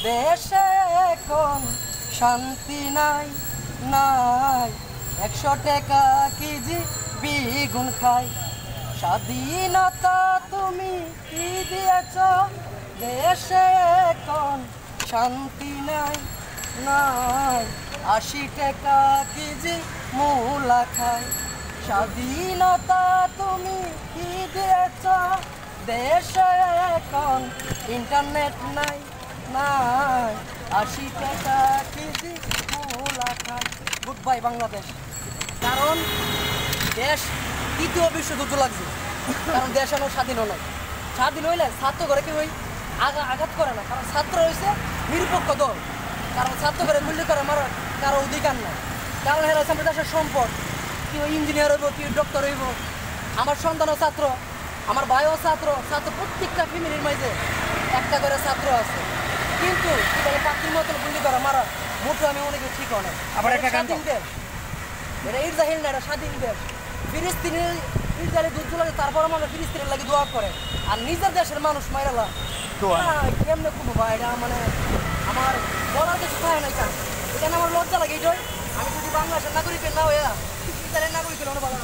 দেশে এখন শান্তি নাই নাই, 100 টাকা কেজি বিগুন খাই। স্বাধীনতা তুমি কি দিয়েছ, দেশে এখন শান্তি নাই নাই, 80 টাকা কেজি মূলা খাই। স্বাধীনতা তুমি কি দিয়েছ, দেশে এখন ইন্টারনেট নাই নাই, 80 টাকা কেজি মূলা খাই। Good bye Bangladesh. কারণ দেশ দ্বিতীয় বিশ্বযুদ্ধ লাগছে, কারণ দেশ এখন স্বাধীন নয়। স্বাধীন হইলে ছাত্র করে কি ওই আঘাত করে না, কারণ ছাত্র হয়েছে নিরপেক্ষ দল। কারণ ছাত্র করে গুলি করে মারার কারো অধিকার নাই। কারণ হেরা হচ্ছে আমাদের দেশের সম্পদ। কেউ ইঞ্জিনিয়ার হইব, কেউ ডক্টর হইব। আমার সন্তানও ছাত্র, আমার ভাইও ছাত্র। ছাত্র প্রত্যেকটা ফ্যামিলির মাঝে একটা করে ছাত্র আছে, কিন্তু কি বলে পাখির মতন গুলি করে মারা মোটো আমি অনেক ঠিক হয় না। আবার একটা স্বাধীন দেশ, এটা ইসরায়েল না, এটা স্বাধীন দেশ। ফিলিস্তিনের ইসরায়েলের যুদ্ধ লাগে, তারপর আমরা ফিলিস্তিনের লাগে দোয়া করে, আর নিজের দেশের মানুষ মাইরালা কেমনে কোনো ভাই, এটা মানে আমার বলার কিছু খায় নাই। কেন এখানে আমার লজ্জা লাগে। এইটাই আমি যদি বাংলাদেশের নাগরিকের না হইয়া ইসরায়েলের নাগরিকের অনেক ভালো।